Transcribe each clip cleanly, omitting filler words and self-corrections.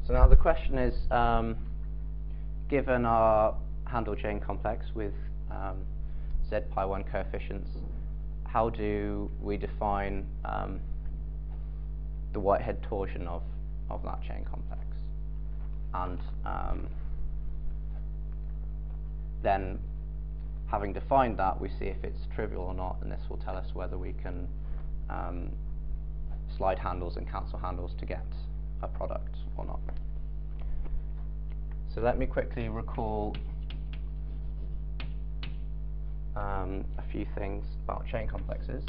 So now the question is, given our handle chain complex with z pi 1 coefficients, how do we define the Whitehead torsion of that chain complex? And then, having defined that, we see if it's trivial or not, and this will tell us whether we can slide handles and cancel handles to get a product or not. So let me quickly recall a few things about chain complexes.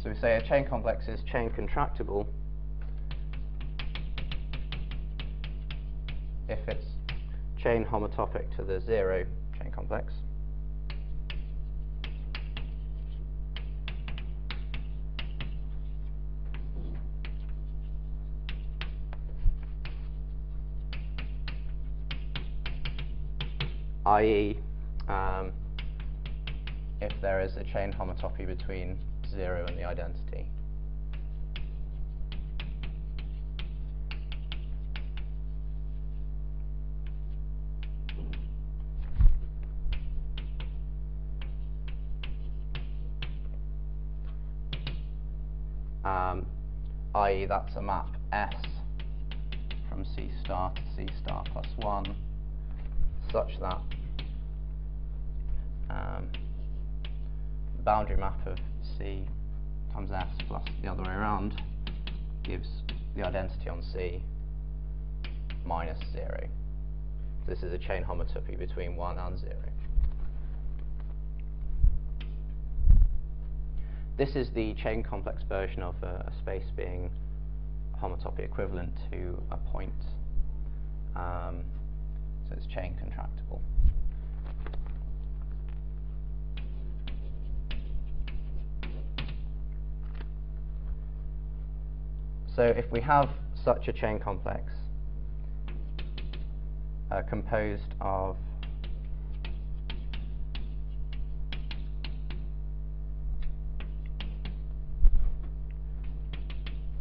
So we say a chain complex is chain contractible if it's chain homotopic to the zero chain complex. i.e., if there is a chain homotopy between 0 and the identity. I.e., that's a map S from C star to C star plus 1, such that the boundary map of C times S plus the other way around gives the identity on C minus 0. So this is a chain homotopy between 1 and 0. This is the chain complex version of a space being homotopy equivalent to a point. So it's chain contractible. So if we have such a chain complex composed of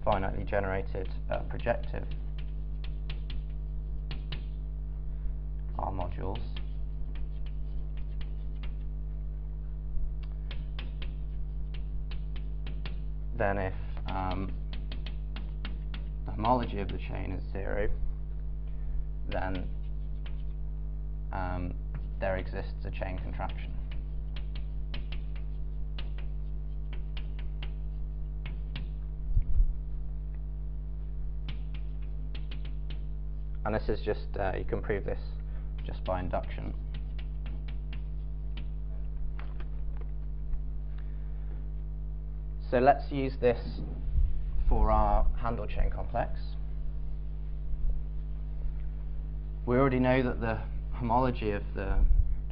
finitely generated projective R modules, then if the homology of the chain is 0, then there exists a chain contraction. And this is just, you can prove this just by induction. So let's use this for our handle chain complex. We already know that the homology of the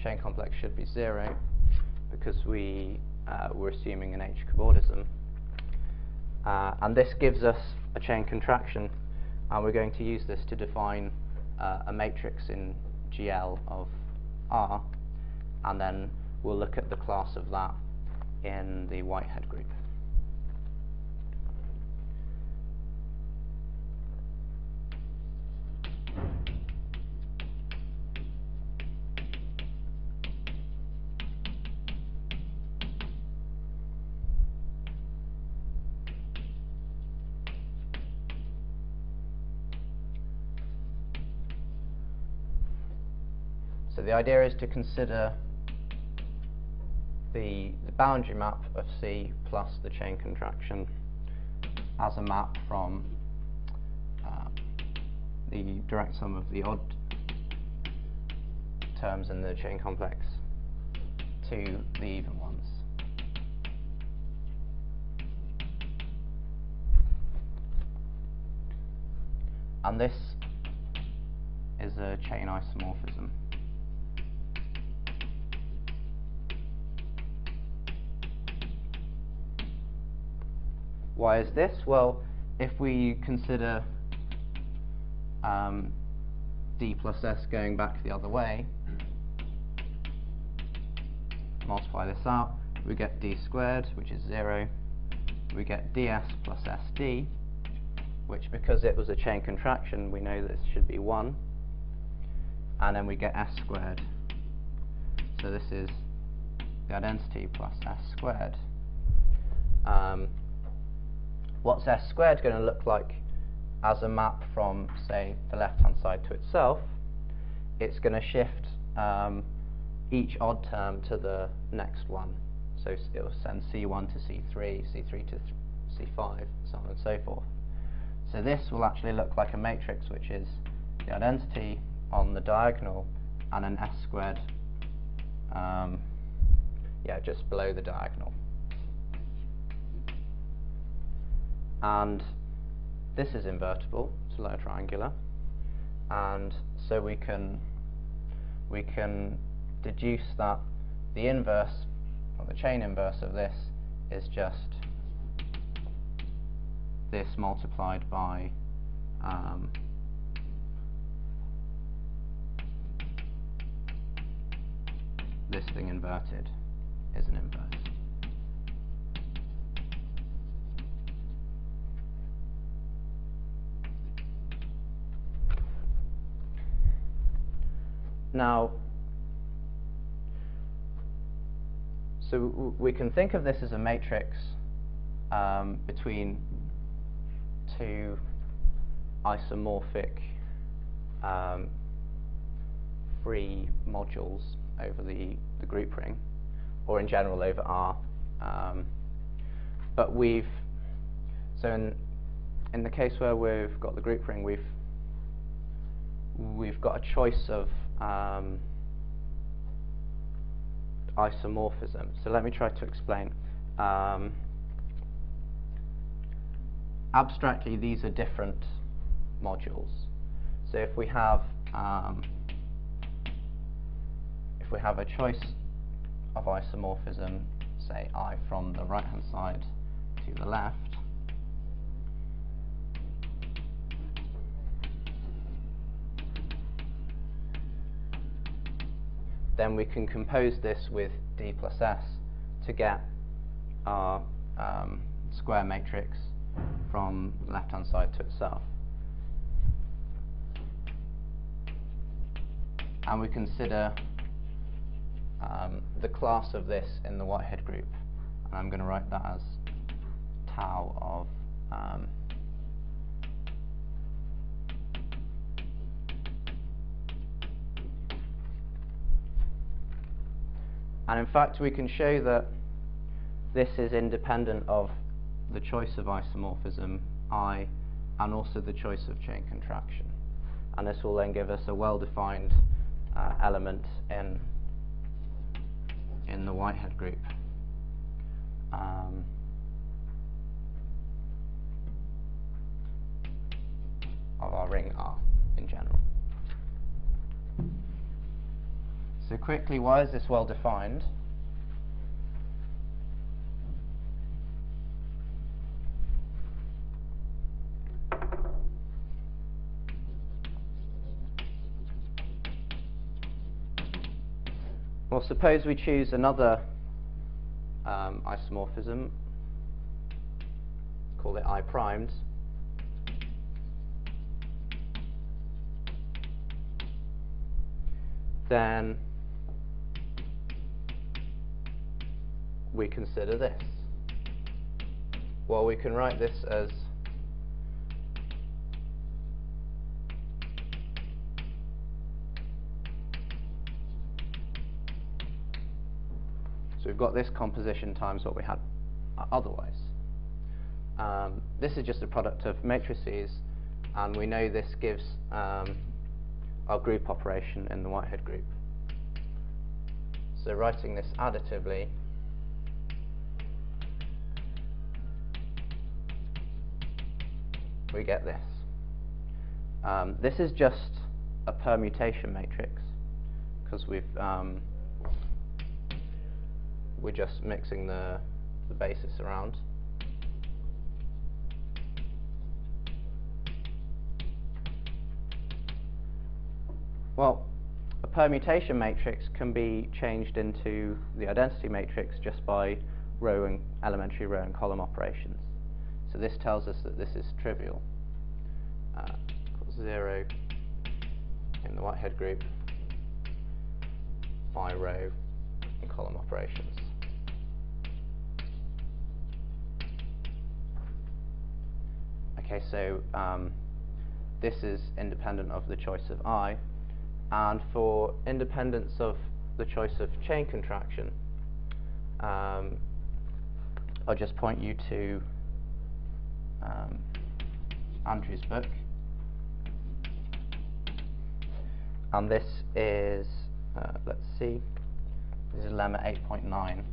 chain complex should be 0 because we're assuming an s-cobordism. And this gives us a chain contraction, and we're going to use this to define a matrix in GL of R, and then we'll look at the class of that in the Whitehead group. So the idea is to consider the boundary map of C plus the chain contraction as a map from the direct sum of the odd terms in the chain complex to the even ones. And this is a chain isomorphism. Why is this? Well, if we consider d plus s going back the other way, multiply this out, we get d squared, which is 0. We get ds plus sd, which, because it was a chain contraction, we know this should be 1. And then we get s squared. So this is the identity plus s squared. What's s squared going to look like as a map from, say, the left-hand side to itself? It's going to shift each odd term to the next one. So it will send C1 to C3, C3 to C5, so on and so forth. So this will actually look like a matrix which is the identity on the diagonal and an s squared just below the diagonal. And this is invertible, it's lower triangular, and so we can deduce that the inverse, or the chain inverse of this, is just this multiplied by this thing inverted is an inverse. Now, so we can think of this as a matrix between two isomorphic free modules over the group ring, or in general over R. But so in the case where we've got the group ring, we've got a choice of isomorphism. So let me try to explain. Abstractly, these are different modules. So if we have a choice of isomorphism, say I from the right hand side to the left, then we can compose this with d plus s to get our square matrix from the left hand side to itself. And we consider the class of this in the Whitehead group, and I'm going to write that as tau of and in fact we can show that this is independent of the choice of isomorphism I and also the choice of chain contraction, and this will then give us a well-defined element in the Whitehead group. Of our ring R in general. So quickly, why is this well defined? Well, suppose we choose another isomorphism, call it I primed, then we consider this. Well, we can write this as so we've got this composition times what we had otherwise. This is just a product of matrices, and we know this gives our group operation in the Whitehead group. So writing this additively, we get this. This is just a permutation matrix because we're just mixing the basis around. Well, a permutation matrix can be changed into the identity matrix just by elementary row and column operations. So this tells us that this is trivial. 0 in the Whitehead group by row and column operations. Okay, so this is independent of the choice of I, and for independence of the choice of chain contraction, I'll just point you to Andrew's book, and this is, let's see, this is lemma 8.9,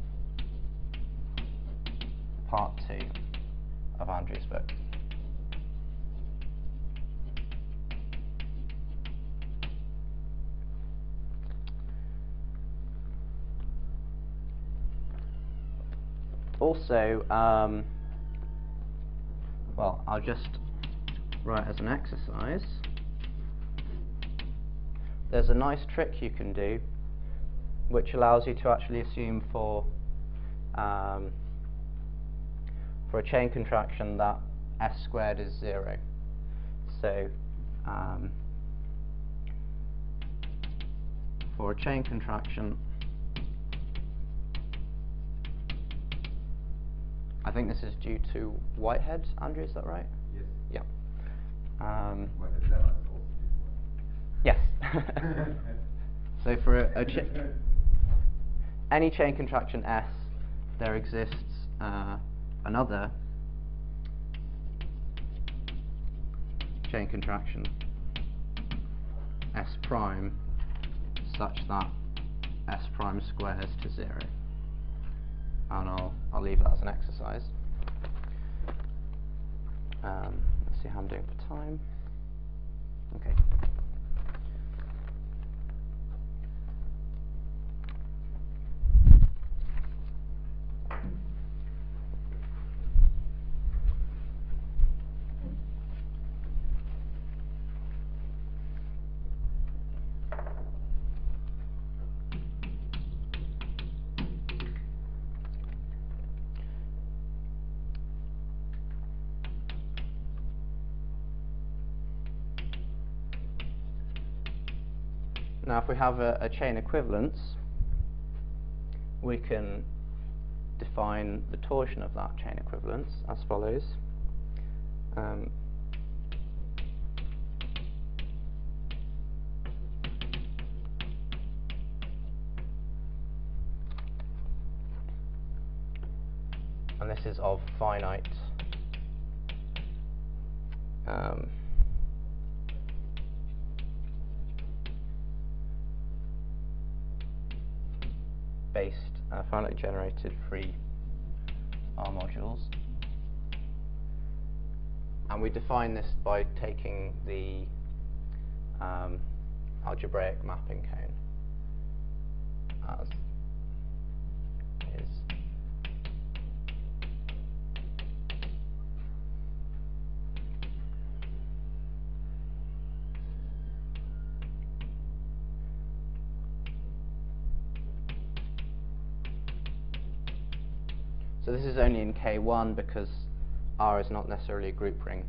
part 2 of Andrew's book. Also, well, I'll just write as an exercise. There's a nice trick you can do which allows you to actually assume for a chain contraction that s squared is 0. So for a chain contraction, I think this is due to Whitehead, Andrew, is that right? Yes. Yeah. Whitehead. Yes. So for any chain contraction S, there exists another chain contraction S prime such that S prime squares to 0. And I'll leave that as an exercise. Let's see how I'm doing for time. Okay. Now, if we have a chain equivalence, we can define the torsion of that chain equivalence as follows. And this is of finite based finitely generated free R modules, and we define this by taking the algebraic mapping cone as is. So this is only in K1 because R is not necessarily a group ring.